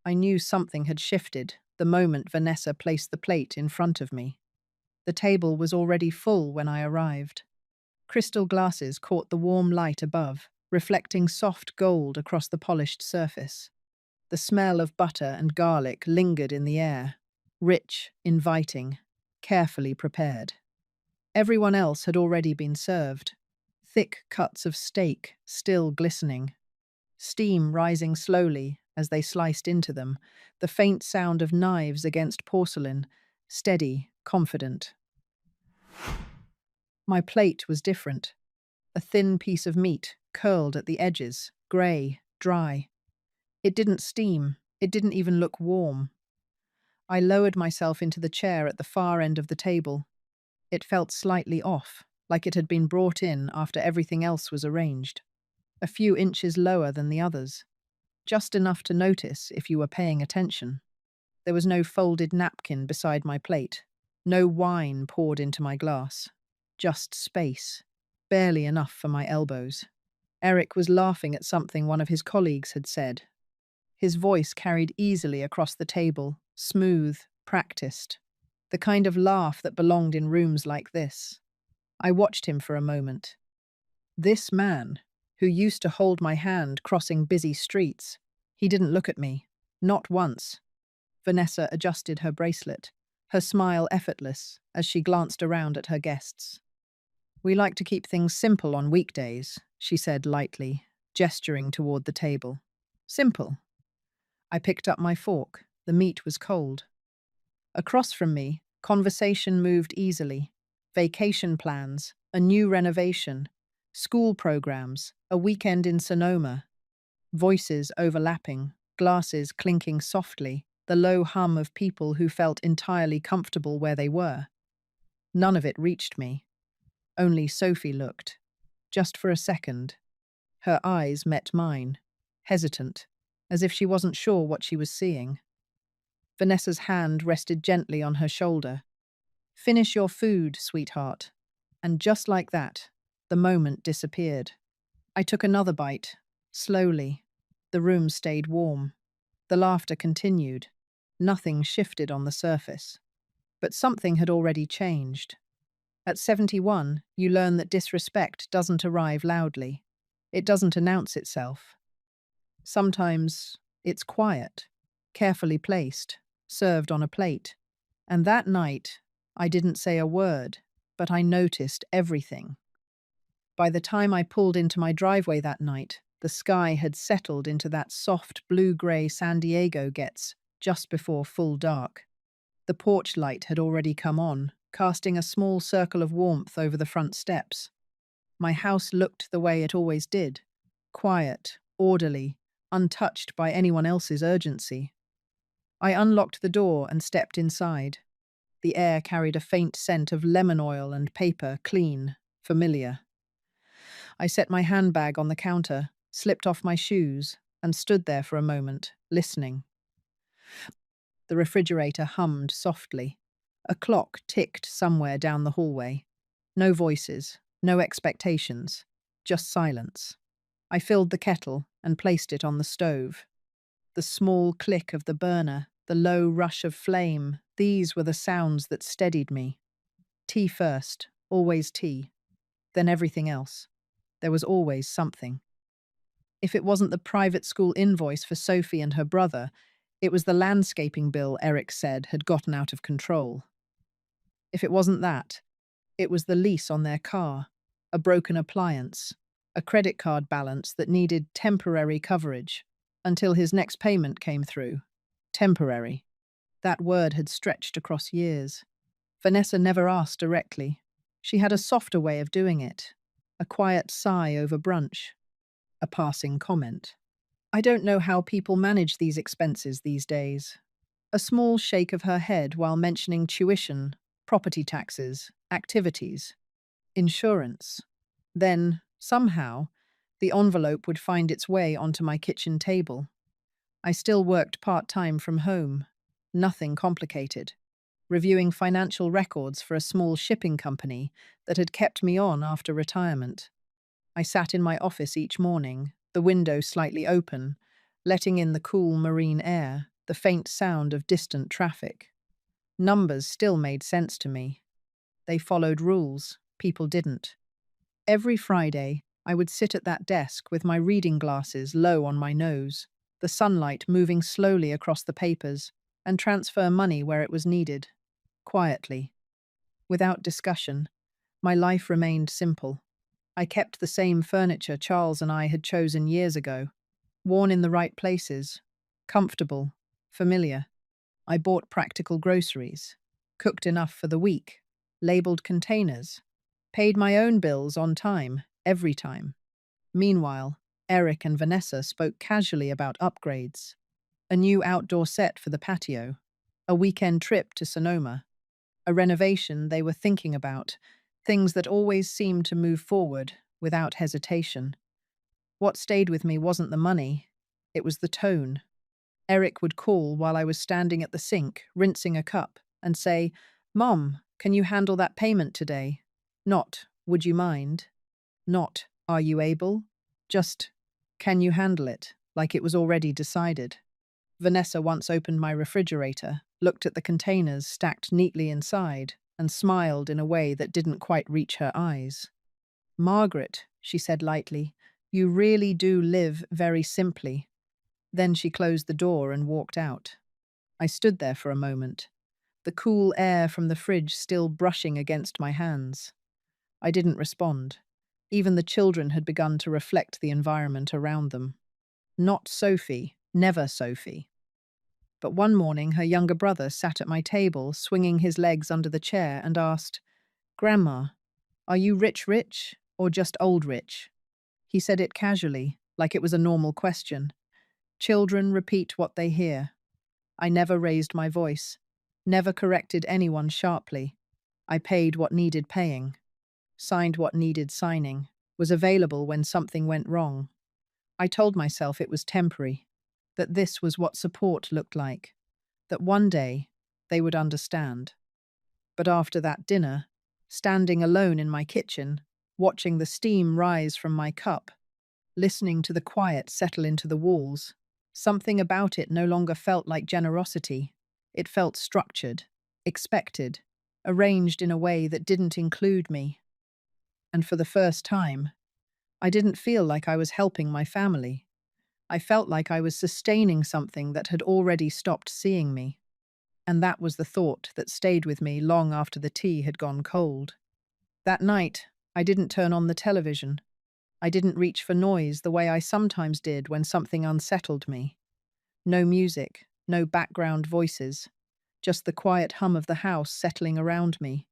I knew something had shifted the moment Vanessa placed the plate in front of me. The table was already full when I arrived. Crystal glasses caught the warm light above, reflecting soft gold across the polished surface. The smell of butter and garlic lingered in the air, rich, inviting, carefully prepared. Everyone else had already been served. Thick cuts of steak still glistening, steam rising slowly as they sliced into them, the faint sound of knives against porcelain, steady, confident. My plate was different. A thin piece of meat, curled at the edges, grey, dry. It didn't steam, it didn't even look warm. I lowered myself into the chair at the far end of the table. It felt slightly off, like it had been brought in after everything else was arranged. A few inches lower than the others. Just enough to notice if you were paying attention. There was no folded napkin beside my plate. No wine poured into my glass. Just space. Barely enough for my elbows. Eric was laughing at something one of his colleagues had said. His voice carried easily across the table, smooth, practiced. The kind of laugh that belonged in rooms like this. I watched him for a moment. This man, who used to hold my hand crossing busy streets, he didn't look at me. Not once. Vanessa adjusted her bracelet, her smile effortless as she glanced around at her guests. "We like to keep things simple on weekdays," she said lightly, gesturing toward the table. "Simple." I picked up my fork. The meat was cold. Across from me, conversation moved easily. Vacation plans, a new renovation, school programs, a weekend in Sonoma. Voices overlapping, glasses clinking softly, the low hum of people who felt entirely comfortable where they were. None of it reached me. Only Sophie looked. Just for a second. Her eyes met mine, hesitant, as if she wasn't sure what she was seeing. Vanessa's hand rested gently on her shoulder. "Finish your food, sweetheart." And just like that, the moment disappeared. I took another bite, slowly. The room stayed warm. The laughter continued. Nothing shifted on the surface. But something had already changed. At 71, you learn that disrespect doesn't arrive loudly. It doesn't announce itself. Sometimes it's quiet, carefully placed, served on a plate. And that night, I didn't say a word, but I noticed everything. By the time I pulled into my driveway that night, the sky had settled into that soft blue-gray San Diego gets just before full dark. The porch light had already come on, casting a small circle of warmth over the front steps. My house looked the way it always did, quiet, orderly, untouched by anyone else's urgency. I unlocked the door and stepped inside. The air carried a faint scent of lemon oil and paper, clean, familiar. I set my handbag on the counter, slipped off my shoes, and stood there for a moment, listening. The refrigerator hummed softly. A clock ticked somewhere down the hallway. No voices, no expectations, just silence. I filled the kettle and placed it on the stove. The small click of the burner, the low rush of flame, these were the sounds that steadied me. Tea first, always tea. Then everything else. There was always something. If it wasn't the private school invoice for Sophie and her brother, it was the landscaping bill Eric said had gotten out of control. If it wasn't that, it was the lease on their car, a broken appliance, a credit card balance that needed temporary coverage until his next payment came through. Temporary. That word had stretched across years. Vanessa never asked directly. She had a softer way of doing it. A quiet sigh over brunch. A passing comment. "I don't know how people manage these expenses these days." A small shake of her head while mentioning tuition, property taxes, activities, insurance. Then, somehow, the envelope would find its way onto my kitchen table. I still worked part-time from home. Nothing complicated. Reviewing financial records for a small shipping company that had kept me on after retirement. I sat in my office each morning, the window slightly open, letting in the cool marine air, the faint sound of distant traffic. Numbers still made sense to me. They followed rules, people didn't. Every Friday, I would sit at that desk with my reading glasses low on my nose, the sunlight moving slowly across the papers, and transfer money where it was needed, quietly. Without discussion, my life remained simple. I kept the same furniture Charles and I had chosen years ago, worn in the right places, comfortable, familiar. I bought practical groceries, cooked enough for the week, labeled containers, paid my own bills on time, every time. Meanwhile, Eric and Vanessa spoke casually about upgrades, a new outdoor set for the patio, a weekend trip to Sonoma, a renovation they were thinking about, things that always seemed to move forward without hesitation. What stayed with me wasn't the money, it was the tone. Eric would call while I was standing at the sink, rinsing a cup, and say, "Mom, can you handle that payment today?" Not, "Would you mind?" Not, "Are you able?" Just, "Can you handle it?" Like it was already decided. Vanessa once opened my refrigerator, looked at the containers stacked neatly inside, and smiled in a way that didn't quite reach her eyes. "Margaret," she said lightly, "you really do live very simply." Then she closed the door and walked out. I stood there for a moment, the cool air from the fridge still brushing against my hands. I didn't respond. Even the children had begun to reflect the environment around them. Not Sophie, never Sophie. But one morning her younger brother sat at my table, swinging his legs under the chair, and asked, "Grandma, are you rich or just old rich?" He said it casually, like it was a normal question. Children repeat what they hear. I never raised my voice, never corrected anyone sharply. I paid what needed paying, signed what needed signing, was available when something went wrong. I told myself it was temporary, that this was what support looked like, that one day they would understand. But after that dinner, standing alone in my kitchen, watching the steam rise from my cup, listening to the quiet settle into the walls, something about it no longer felt like generosity. It felt structured, expected, arranged in a way that didn't include me. And for the first time, I didn't feel like I was helping my family. I felt like I was sustaining something that had already stopped seeing me. And that was the thought that stayed with me long after the tea had gone cold. That night, I didn't turn on the television. I didn't reach for noise the way I sometimes did when something unsettled me. No music, no background voices, just the quiet hum of the house settling around me.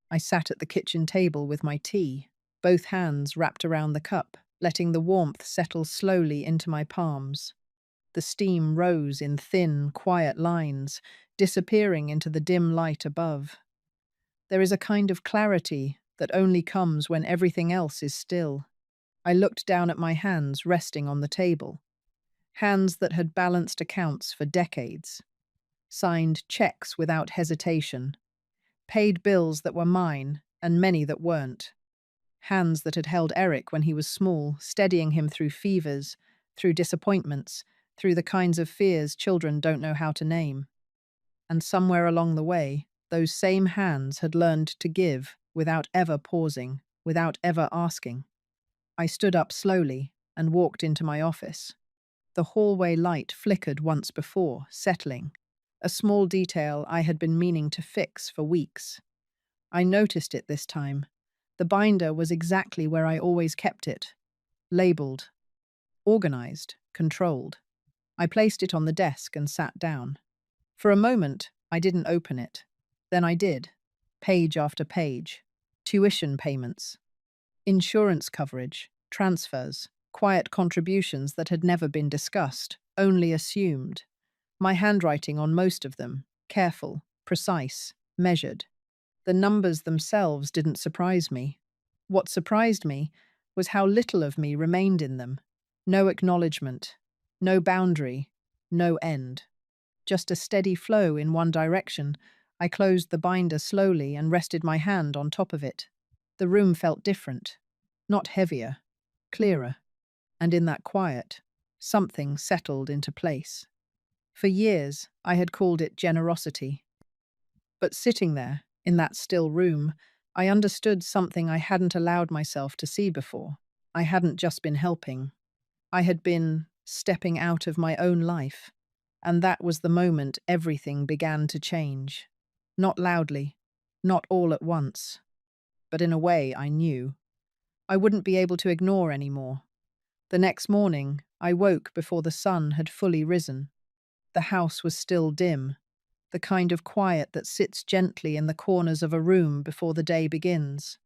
I sat at the kitchen table with my tea, both hands wrapped around the cup, letting the warmth settle slowly into my palms. The steam rose in thin, quiet lines, disappearing into the dim light above. There is a kind of clarity that only comes when everything else is still. I looked down at my hands resting on the table, hands that had balanced accounts for decades, signed checks without hesitation, paid bills that were mine and many that weren't, hands that had held Eric when he was small, steadying him through fevers, through disappointments, through the kinds of fears children don't know how to name. And somewhere along the way, those same hands had learned to give without ever pausing, without ever asking. I stood up slowly and walked into my office. The hallway light flickered once before, settling, a small detail I had been meaning to fix for weeks. I noticed it this time. The binder was exactly where I always kept it, labeled, organized, controlled. I placed it on the desk and sat down. For a moment, I didn't open it. Then I did, page after page. Tuition payments, insurance coverage, transfers, quiet contributions that had never been discussed, only assumed. My handwriting on most of them, careful, precise, measured. The numbers themselves didn't surprise me. What surprised me was how little of me remained in them. No acknowledgement, no boundary, no end. Just a steady flow in one direction. I closed the binder slowly and rested my hand on top of it. The room felt different, not heavier, clearer. And in that quiet, something settled into place. For years, I had called it generosity. But sitting there, in that still room, I understood something I hadn't allowed myself to see before. I hadn't just been helping. I had been stepping out of my own life. And that was the moment everything began to change. Not loudly, not all at once, but in a way I knew. I wouldn't be able to ignore anymore. The next morning, I woke before the sun had fully risen. The house was still dim, the kind of quiet that sits gently in the corners of a room before the day begins.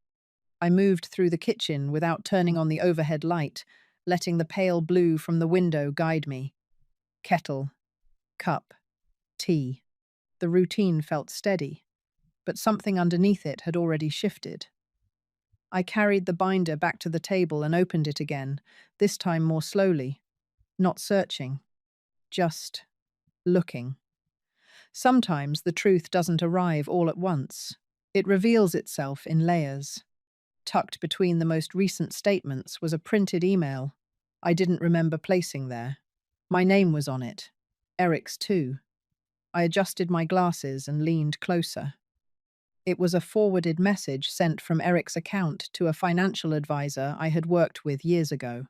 I moved through the kitchen without turning on the overhead light, letting the pale blue from the window guide me. Kettle, cup, tea. The routine felt steady, but something underneath it had already shifted. I carried the binder back to the table and opened it again, this time more slowly, not searching, just looking. Sometimes the truth doesn't arrive all at once. It reveals itself in layers. Tucked between the most recent statements was a printed email I didn't remember placing there. My name was on it. Eric's too. I adjusted my glasses and leaned closer. It was a forwarded message sent from Eric's account to a financial advisor I had worked with years ago.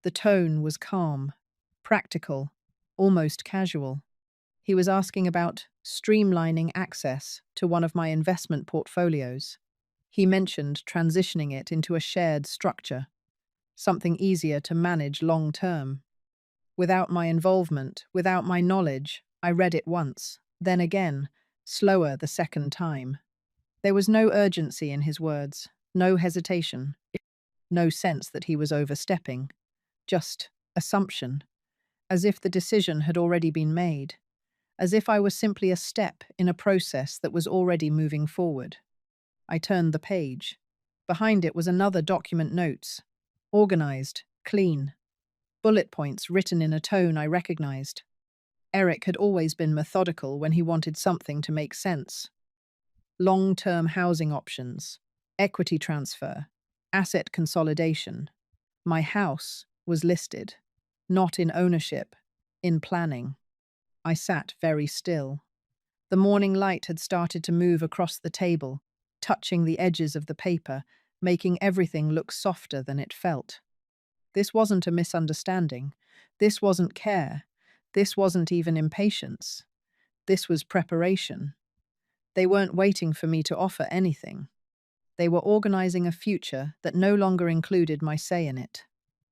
The tone was calm, practical, almost casual. He was asking about streamlining access to one of my investment portfolios. He mentioned transitioning it into a shared structure, something easier to manage long term. Without my involvement, without my knowledge, I read it once, then again, slower the second time. There was no urgency in his words, no hesitation, no sense that he was overstepping, just assumption, as if the decision had already been made, as if I was simply a step in a process that was already moving forward. I turned the page. Behind it was another document notes, organized, clean, bullet points written in a tone I recognized. Eric had always been methodical when he wanted something to make sense. Long-term housing options, equity transfer, asset consolidation. My house was listed, not in ownership, in planning. I sat very still. The morning light had started to move across the table, touching the edges of the paper, making everything look softer than it felt. This wasn't a misunderstanding. This wasn't care. This wasn't even impatience. This was preparation. They weren't waiting for me to offer anything. They were organizing a future that no longer included my say in it.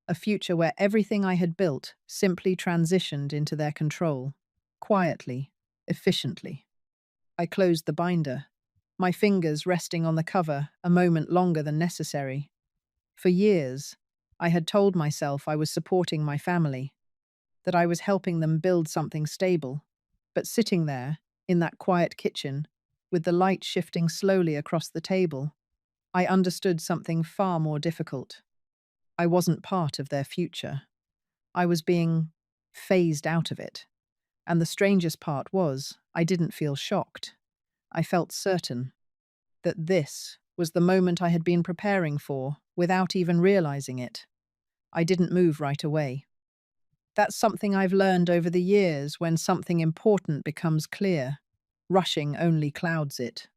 A future where everything I had built simply transitioned into their control. Quietly, efficiently. I closed the binder, my fingers resting on the cover a moment longer than necessary. For years, I had told myself I was supporting my family, that I was helping them build something stable. But sitting there, in that quiet kitchen, with the light shifting slowly across the table, I understood something far more difficult. I wasn't part of their future. I was being phased out of it. And the strangest part was, I didn't feel shocked. I felt certain that this was the moment I had been preparing for without even realizing it. I didn't move right away. That's something I've learned over the years when something important becomes clear. Rushing only clouds it.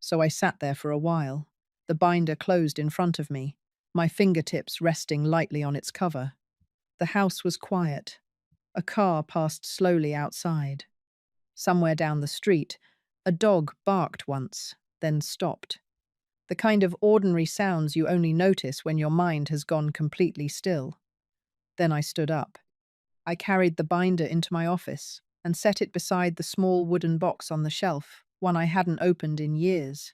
So I sat there for a while, the binder closed in front of me, my fingertips resting lightly on its cover. The house was quiet. A car passed slowly outside. Somewhere down the street, a dog barked once, then stopped. The kind of ordinary sounds you only notice when your mind has gone completely still. Then I stood up. I carried the binder into my office and set it beside the small wooden box on the shelf, one I hadn't opened in years.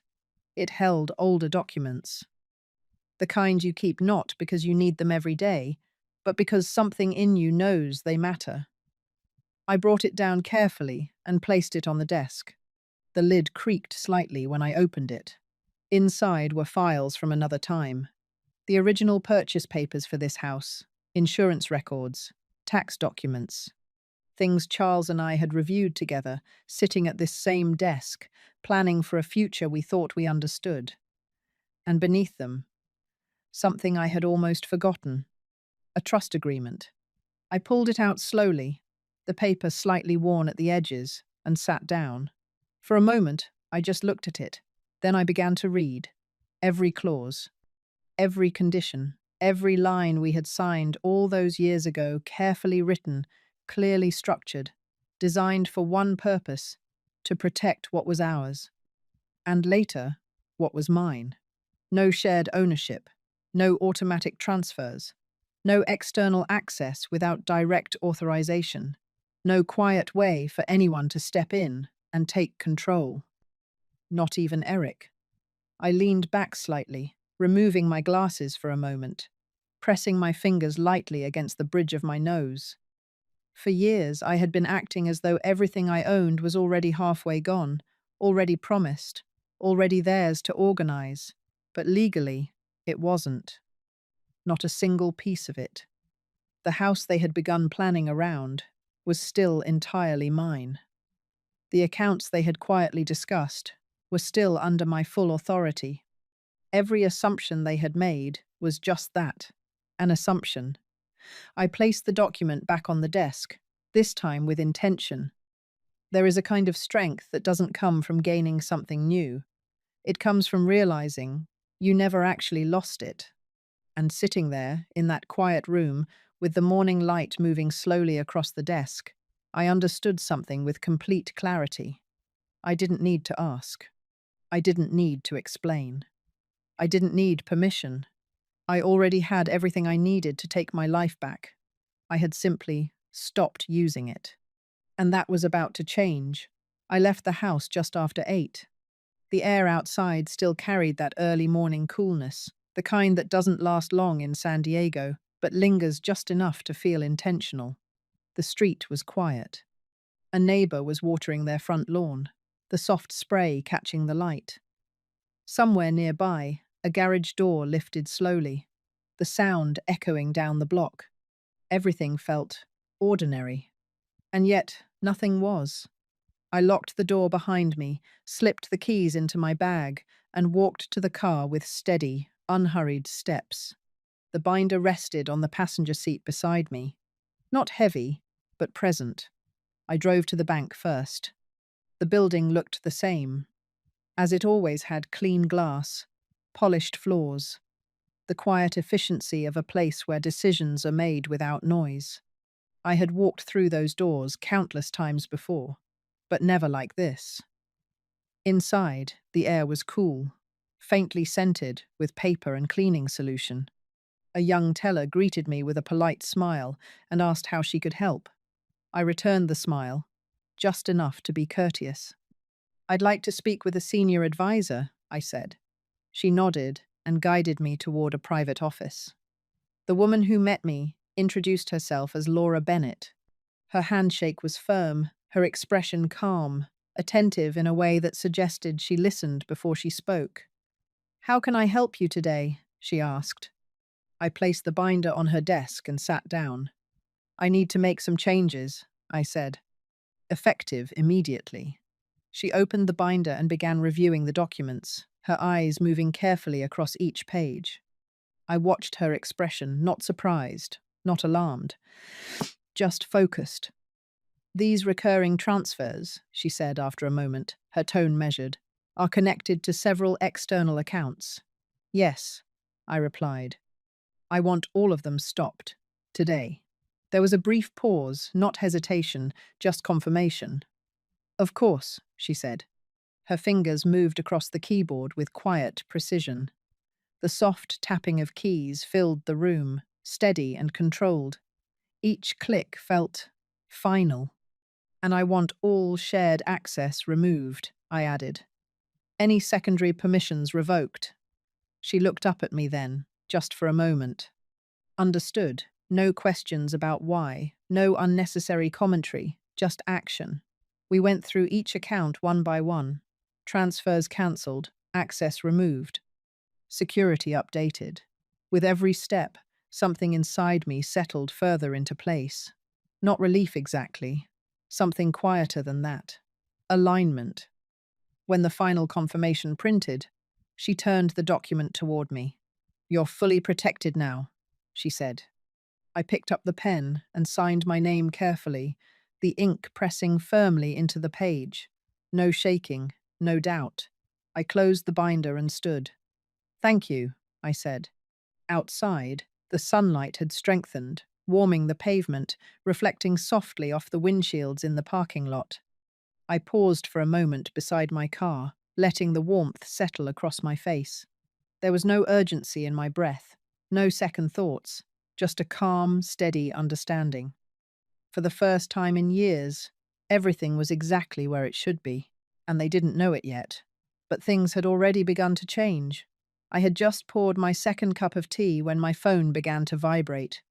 It held older documents. The kind you keep not because you need them every day, but because something in you knows they matter. I brought it down carefully and placed it on the desk. The lid creaked slightly when I opened it. Inside were files from another time. The original purchase papers for this house, insurance records, tax documents. Things Charles and I had reviewed together, sitting at this same desk, planning for a future we thought we understood. And beneath them, something I had almost forgotten. A trust agreement. I pulled it out slowly, the paper slightly worn at the edges, and sat down. For a moment, I just looked at it. Then I began to read. Every clause, every condition, every line we had signed all those years ago, carefully written, clearly structured, designed for one purpose, to protect what was ours. And later, what was mine. No shared ownership, no automatic transfers, no external access without direct authorization, no quiet way for anyone to step in and take control. Not even Eric. I leaned back slightly, removing my glasses for a moment, pressing my fingers lightly against the bridge of my nose. For years, I had been acting as though everything I owned was already halfway gone, already promised, already theirs to organize. But legally, it wasn't. Not a single piece of it. The house they had begun planning around was still entirely mine. The accounts they had quietly discussed were still under my full authority. Every assumption they had made was just that, an assumption. I placed the document back on the desk, this time with intention. There is a kind of strength that doesn't come from gaining something new. It comes from realizing you never actually lost it. And sitting there, in that quiet room, with the morning light moving slowly across the desk, I understood something with complete clarity. I didn't need to ask. I didn't need to explain. I didn't need permission. I already had everything I needed to take my life back. I had simply stopped using it. And that was about to change. I left the house just after 8. The air outside still carried that early morning coolness, the kind that doesn't last long in San Diego, but lingers just enough to feel intentional. The street was quiet. A neighbor was watering their front lawn, the soft spray catching the light. Somewhere nearby, a garage door lifted slowly, the sound echoing down the block. Everything felt ordinary. And yet, nothing was. I locked the door behind me, slipped the keys into my bag, and walked to the car with steady, unhurried steps. The binder rested on the passenger seat beside me. Not heavy, but present. I drove to the bank first. The building looked the same, as it always had: clean glass, polished floors, the quiet efficiency of a place where decisions are made without noise. I had walked through those doors countless times before, but never like this. Inside, the air was cool, faintly scented with paper and cleaning solution. A young teller greeted me with a polite smile and asked how she could help. I returned the smile, just enough to be courteous. "I'd like to speak with a senior advisor," I said. She nodded and guided me toward a private office. The woman who met me introduced herself as Laura Bennett. Her handshake was firm, her expression calm, attentive in a way that suggested she listened before she spoke. "How can I help you today?" she asked. I placed the binder on her desk and sat down. "I need to make some changes," I said. Effective immediately. She opened the binder and began reviewing the documents, her eyes moving carefully across each page. I watched her expression, not surprised, not alarmed, just focused. "These recurring transfers," she said after a moment, her tone measured, "are connected to several external accounts." "Yes," I replied. "I want all of them stopped. Today." There was a brief pause, not hesitation, just confirmation. "Of course," she said. Her fingers moved across the keyboard with quiet precision. The soft tapping of keys filled the room, steady and controlled. Each click felt final. "And I want all shared access removed," I added. "Any secondary permissions revoked." She looked up at me then, just for a moment. Understood. No questions about why, no unnecessary commentary, just action. We went through each account one by one. Transfers cancelled, access removed, security updated. With every step, something inside me settled further into place. Not relief exactly, something quieter than that. Alignment. When the final confirmation printed, she turned the document toward me. "You're fully protected now," she said. I picked up the pen and signed my name carefully, the ink pressing firmly into the page. No shaking, no doubt. I closed the binder and stood. "Thank you," I said. Outside, the sunlight had strengthened, warming the pavement, reflecting softly off the windshields in the parking lot. I paused for a moment beside my car, letting the warmth settle across my face. There was no urgency in my breath, no second thoughts, just a calm, steady understanding. For the first time in years, everything was exactly where it should be, and they didn't know it yet. But things had already begun to change. I had just poured my second cup of tea when my phone began to vibrate.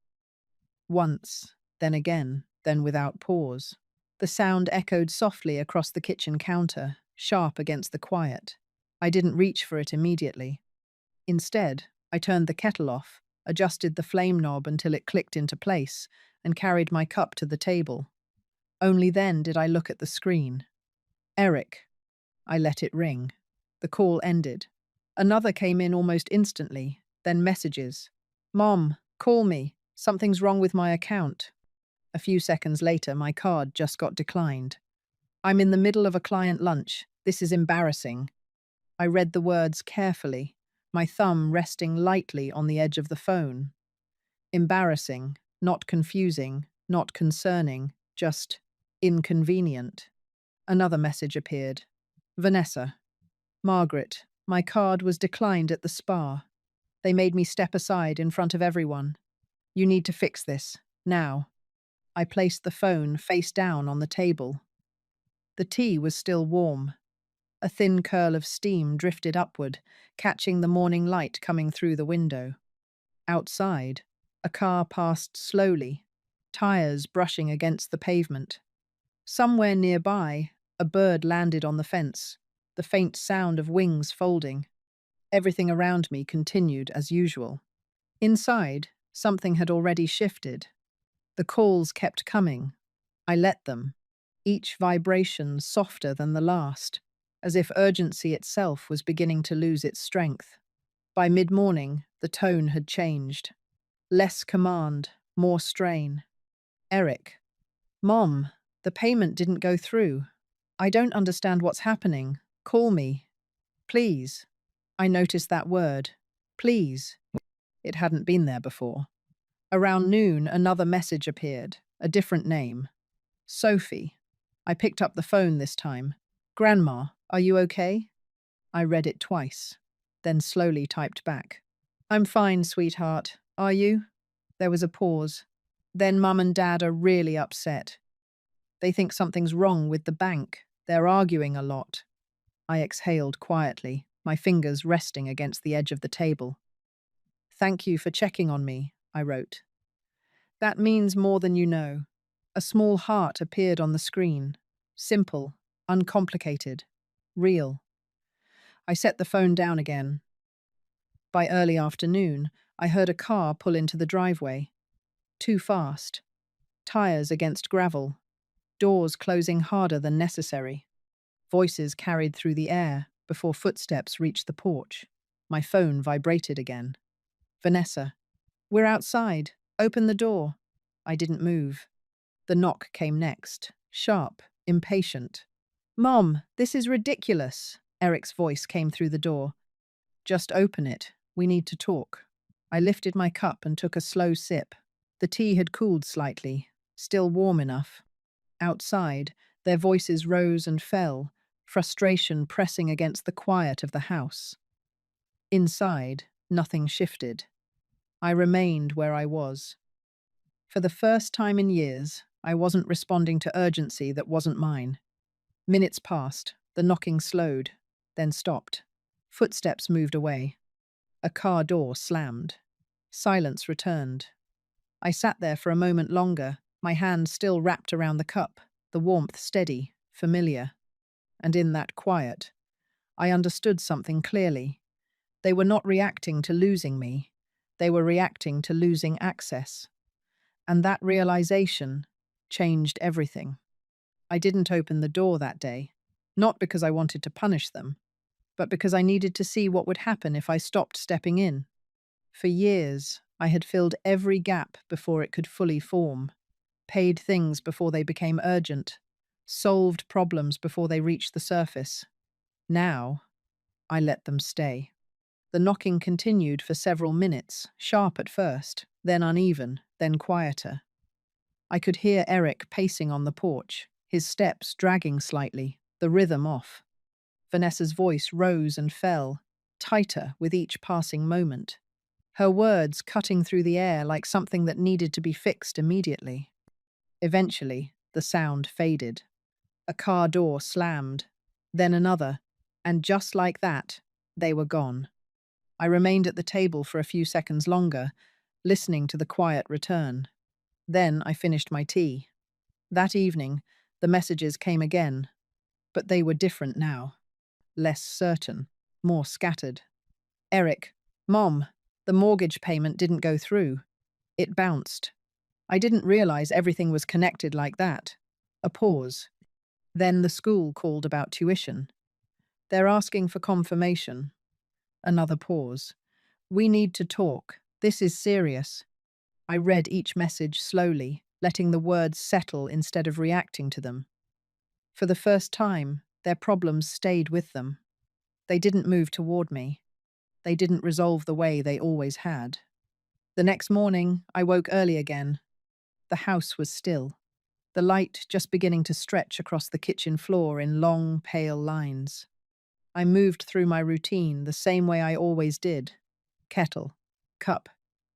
Once, then again, then without pause. The sound echoed softly across the kitchen counter, sharp against the quiet. I didn't reach for it immediately. Instead, I turned the kettle off, adjusted the flame knob until it clicked into place, and carried my cup to the table. Only then did I look at the screen. Eric. I let it ring. The call ended. Another came in almost instantly, then messages. "Mom, call me. Something's wrong with my account." A few seconds later, my card just got declined. "I'm in the middle of a client lunch. This is embarrassing." I read the words carefully, my thumb resting lightly on the edge of the phone. Embarrassing, not confusing, not concerning, just inconvenient. Another message appeared. "Vanessa. Margaret, my card was declined at the spa. They made me step aside in front of everyone. You need to fix this, now." I placed the phone face down on the table. The tea was still warm. A thin curl of steam drifted upward, catching the morning light coming through the window. Outside, a car passed slowly, tires brushing against the pavement. Somewhere nearby, a bird landed on the fence, the faint sound of wings folding. Everything around me continued as usual. Inside, something had already shifted. The calls kept coming. I let them, each vibration softer than the last, as if urgency itself was beginning to lose its strength. By mid-morning, the tone had changed. Less command, more strain. "Eric. Mom, the payment didn't go through. I don't understand what's happening. Call me. Please." I noticed that word. Please. It hadn't been there before. Around noon, another message appeared, a different name. "Sophie." I picked up the phone this time. "Grandma, are you okay?" I read it twice, then slowly typed back. "I'm fine, sweetheart. Are you?" There was a pause. "Then Mum and Dad are really upset. They think something's wrong with the bank. They're arguing a lot." I exhaled quietly, my fingers resting against the edge of the table. "Thank you for checking on me," I wrote. "That means more than you know." A small heart appeared on the screen. Simple, uncomplicated, real. I set the phone down again. By early afternoon, I heard a car pull into the driveway. Too fast. Tires against gravel. Doors closing harder than necessary. Voices carried through the air before footsteps reached the porch. My phone vibrated again. "Vanessa. We're outside. Open the door." I didn't move. The knock came next, sharp, impatient. "Mom, this is ridiculous." Eric's voice came through the door. "Just open it. We need to talk." I lifted my cup and took a slow sip. The tea had cooled slightly, still warm enough. Outside, their voices rose and fell, frustration pressing against the quiet of the house. Inside, nothing shifted. I remained where I was. For the first time in years, I wasn't responding to urgency that wasn't mine. Minutes passed, the knocking slowed, then stopped. Footsteps moved away. A car door slammed. Silence returned. I sat there for a moment longer, my hand still wrapped around the cup, the warmth steady, familiar. And in that quiet, I understood something clearly. They were not reacting to losing me. They were reacting to losing access. And that realization changed everything. I didn't open the door that day, not because I wanted to punish them, but because I needed to see what would happen if I stopped stepping in. For years, I had filled every gap before it could fully form. paid things before they became urgent, solved problems before they reached the surface. Now, I let them stay. The knocking continued for several minutes, sharp at first, then uneven, then quieter. I could hear Eric pacing on the porch, his steps dragging slightly, the rhythm off. Vanessa's voice rose and fell, tighter with each passing moment, her words cutting through the air like something that needed to be fixed immediately. Eventually, the sound faded. A car door slammed, then another, and just like that, they were gone. I remained at the table for a few seconds longer, listening to the quiet return. Then I finished my tea. That evening, the messages came again, but they were different now. Less certain, more scattered. Eric, Mom, the mortgage payment didn't go through. It bounced. I didn't realize everything was connected like that. A pause. Then the school called about tuition. They're asking for confirmation. Another pause. We need to talk. This is serious. I read each message slowly, letting the words settle instead of reacting to them. For the first time, their problems stayed with them. They didn't move toward me. They didn't resolve the way they always had. The next morning, I woke early again. The house was still, the light just beginning to stretch across the kitchen floor in long, pale lines. I moved through my routine the same way I always did. Kettle, cup,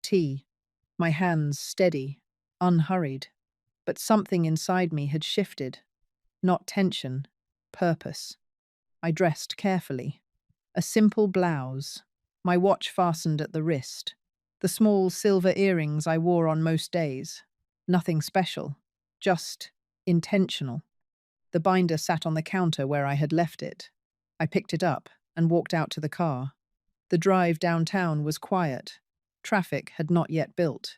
tea, my hands steady, unhurried. But something inside me had shifted. Not tension, purpose. I dressed carefully. A simple blouse, my watch fastened at the wrist, the small silver earrings I wore on most days. Nothing special, just intentional. The binder sat on the counter where I had left it. I picked it up and walked out to the car. The drive downtown was quiet. Traffic had not yet built.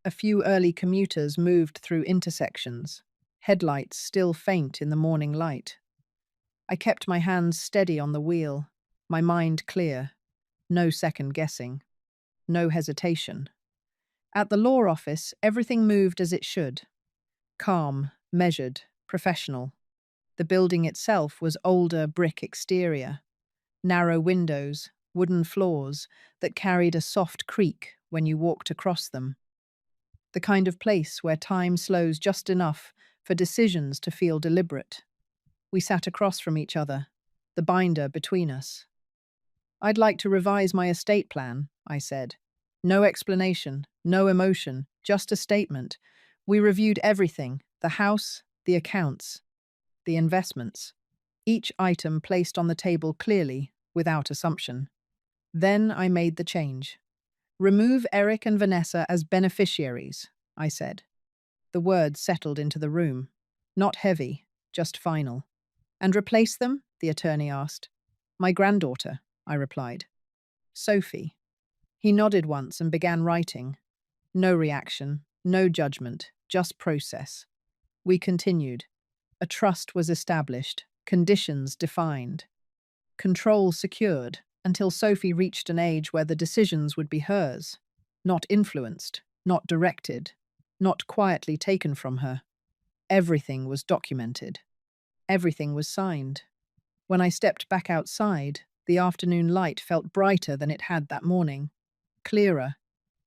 A few early commuters moved through intersections, headlights still faint in the morning light. I kept my hands steady on the wheel, my mind clear. No second guessing. No hesitation. At the law office, everything moved as it should. Calm, measured, professional. The building itself was older brick exterior, narrow windows, wooden floors that carried a soft creak when you walked across them. The kind of place where time slows just enough for decisions to feel deliberate. We sat across from each other, the binder between us. I'd like to revise my estate plan, I said. No explanation, no emotion, just a statement. We reviewed everything, the house, the accounts, the investments. Each item placed on the table clearly, without assumption. Then I made the change. Remove Eric and Vanessa as beneficiaries, I said. The words settled into the room. Not heavy, just final. And replace them? The attorney asked. My granddaughter, I replied. Sophie. He nodded once and began writing. No reaction, no judgment, just process. We continued. A trust was established, conditions defined. Control secured, until Sophie reached an age where the decisions would be hers, not influenced, not directed, not quietly taken from her. Everything was documented. Everything was signed. When I stepped back outside, the afternoon light felt brighter than it had that morning, clearer,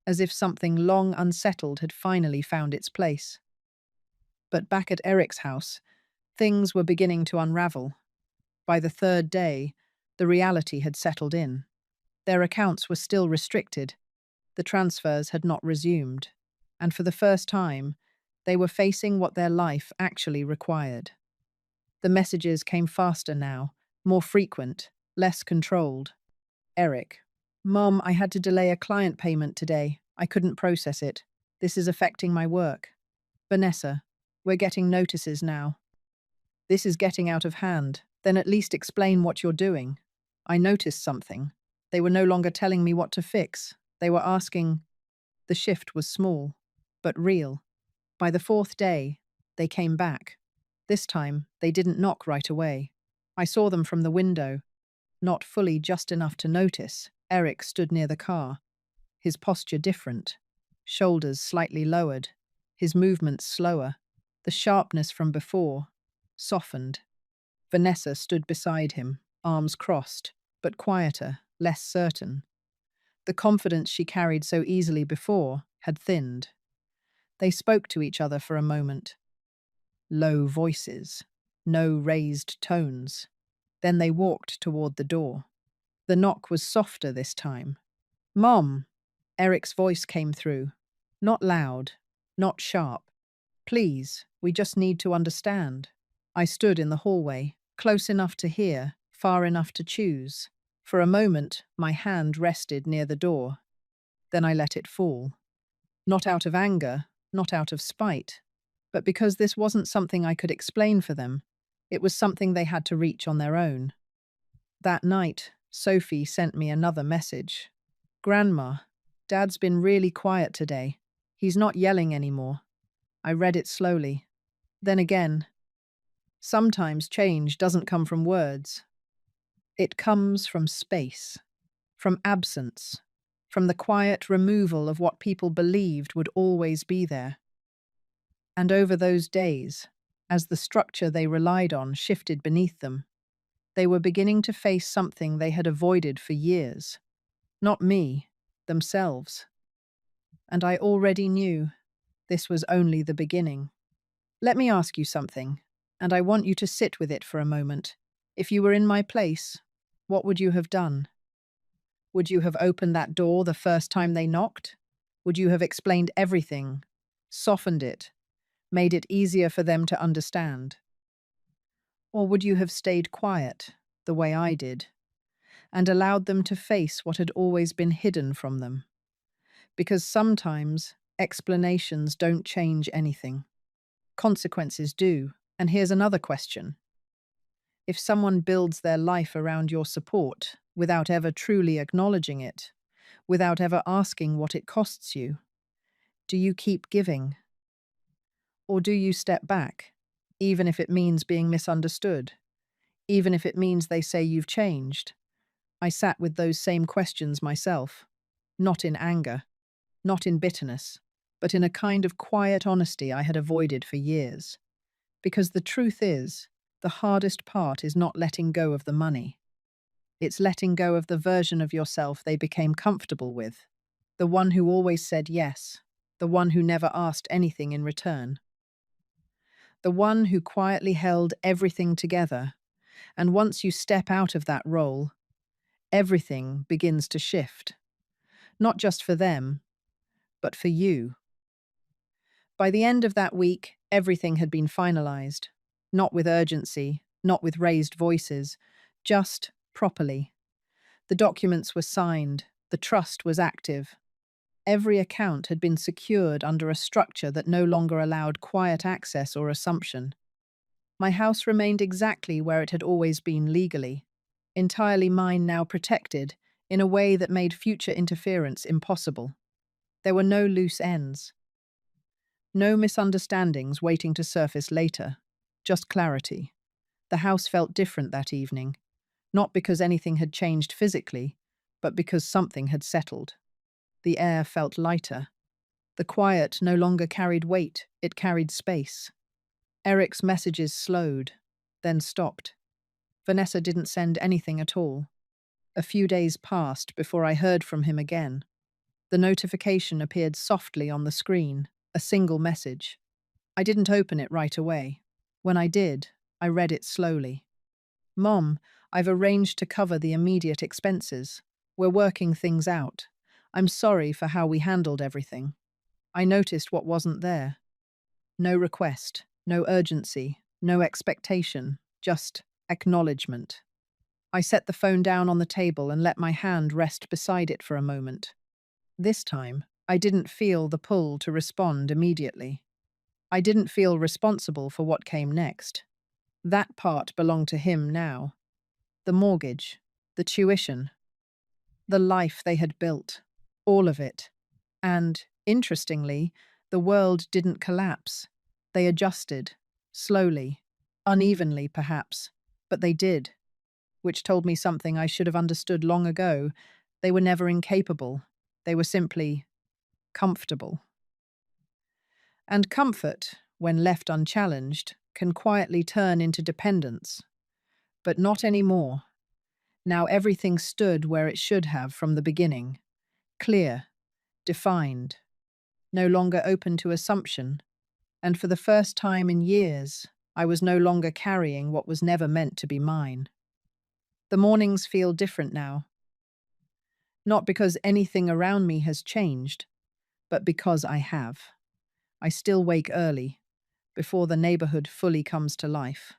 as if something long unsettled had finally found its place. But back at Eric's house, things were beginning to unravel. By the third day, the reality had settled in. Their accounts were still restricted. The transfers had not resumed. And for the first time, they were facing what their life actually required. The messages came faster now, more frequent, less controlled. Eric. Mom, I had to delay a client payment today. I couldn't process it. This is affecting my work. Vanessa. We're getting notices now. This is getting out of hand. Then at least explain what you're doing. I noticed something. They were no longer telling me what to fix. They were asking. The shift was small, but real. By the fourth day, they came back. This time, they didn't knock right away. I saw them from the window. Not fully just enough to notice, Eric stood near the car. His posture different. Shoulders slightly lowered. his movements slower. The sharpness from before softened. Vanessa stood beside him, arms crossed, but quieter, less certain. The confidence she carried so easily before had thinned. They spoke to each other for a moment. Low voices, no raised tones. Then they walked toward the door. The knock was softer this time. "Mom!" Eric's voice came through. Not loud, not sharp. "Please, we just need to understand." I stood in the hallway, close enough to hear, far enough to choose. For a moment, my hand rested near the door. Then I let it fall. Not out of anger, not out of spite, but because this wasn't something I could explain for them. It was something they had to reach on their own. That night, Sophie sent me another message. "Grandma, Dad's been really quiet today. He's not yelling anymore." I read it slowly. Then again, sometimes change doesn't come from words. It comes from space, from absence, from the quiet removal of what people believed would always be there. And over those days, as the structure they relied on shifted beneath them, they were beginning to face something they had avoided for years. Not me, themselves. And I already knew this was only the beginning. Let me ask you something, and I want you to sit with it for a moment. If you were in my place, what would you have done? Would you have opened that door the first time they knocked? Would you have explained everything, softened it, made it easier for them to understand? Or would you have stayed quiet, the way I did, and allowed them to face what had always been hidden from them? Because sometimes explanations don't change anything. Consequences do. And here's another question. If someone builds their life around your support without ever truly acknowledging it, without ever asking what it costs you, do you keep giving? Or do you step back, even if it means being misunderstood, even if it means they say you've changed? I sat with those same questions myself, not in anger, not in bitterness, but in a kind of quiet honesty I had avoided for years. Because the truth is, the hardest part is not letting go of the money. It's letting go of the version of yourself they became comfortable with, the one who always said yes, the one who never asked anything in return, the one who quietly held everything together. And once you step out of that role, everything begins to shift. Not just for them, but for you. By the end of that week, everything had been finalized. Not with urgency, not with raised voices, just properly. The documents were signed, the trust was active. Every account had been secured under a structure that no longer allowed quiet access or assumption. My house remained exactly where it had always been legally, entirely mine now protected in a way that made future interference impossible. There were no loose ends. No misunderstandings waiting to surface later, just clarity. The house felt different that evening, not because anything had changed physically, but because something had settled. The air felt lighter. The quiet no longer carried weight, it carried space. Eric's messages slowed, then stopped. Vanessa didn't send anything at all. A few days passed before I heard from him again. The notification appeared softly on the screen, a single message. I didn't open it right away. When I did, I read it slowly. "Mom, I've arranged to cover the immediate expenses. We're working things out. I'm sorry for how we handled everything." I noticed what wasn't there. No request, no urgency, no expectation, just acknowledgement. I set the phone down on the table and let my hand rest beside it for a moment. This time, I didn't feel the pull to respond immediately. I didn't feel responsible for what came next. That part belonged to him now. The mortgage, the tuition, the life they had built, all of it. And, interestingly, the world didn't collapse. They adjusted, slowly, unevenly perhaps, but they did, which told me something I should have understood long ago. They were never incapable. They were simply comfortable. And comfort, when left unchallenged, can quietly turn into dependence. But not anymore. Now everything stood where it should have from the beginning, clear, defined, no longer open to assumption, and for the first time in years, I was no longer carrying what was never meant to be mine. The mornings feel different now, not because anything around me has changed, but because I have. I still wake early, before the neighborhood fully comes to life.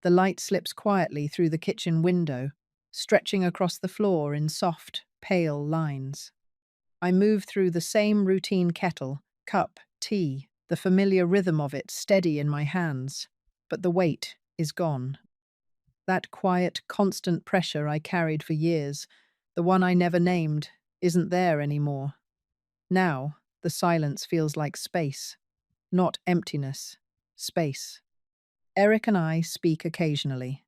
The light slips quietly through the kitchen window, stretching across the floor in soft, pale lines. I move through the same routine kettle, cup, tea, the familiar rhythm of it steady in my hands, but the weight is gone. That quiet, constant pressure I carried for years, the one I never named, isn't there anymore. Now, the silence feels like space, not emptiness, space. Eric and I speak occasionally.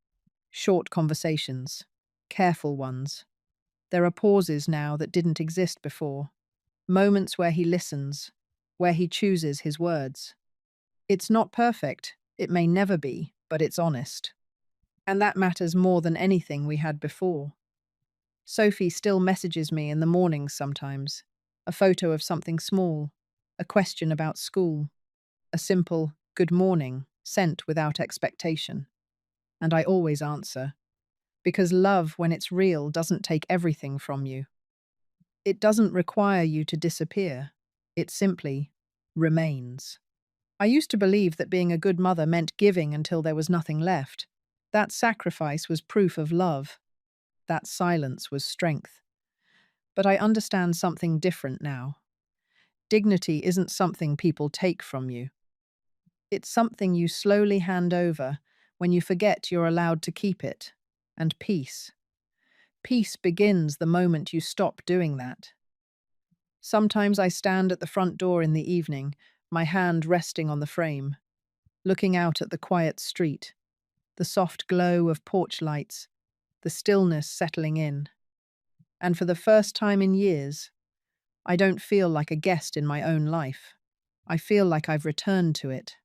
Short conversations, careful ones. There are pauses now that didn't exist before. Moments where he listens, where he chooses his words. It's not perfect, it may never be, but it's honest. And that matters more than anything we had before. Sophie still messages me in the mornings sometimes. A photo of something small, a question about school, a simple good morning sent without expectation. And I always answer, because love, when it's real, doesn't take everything from you. It doesn't require you to disappear. It simply remains. I used to believe that being a good mother meant giving until there was nothing left. That sacrifice was proof of love. That silence was strength. But I understand something different now. Dignity isn't something people take from you. It's something you slowly hand over when you forget you're allowed to keep it. And peace. Peace begins the moment you stop doing that. Sometimes I stand at the front door in the evening, my hand resting on the frame, looking out at the quiet street, the soft glow of porch lights, the stillness settling in. And for the first time in years, I don't feel like a guest in my own life. I feel like I've returned to it.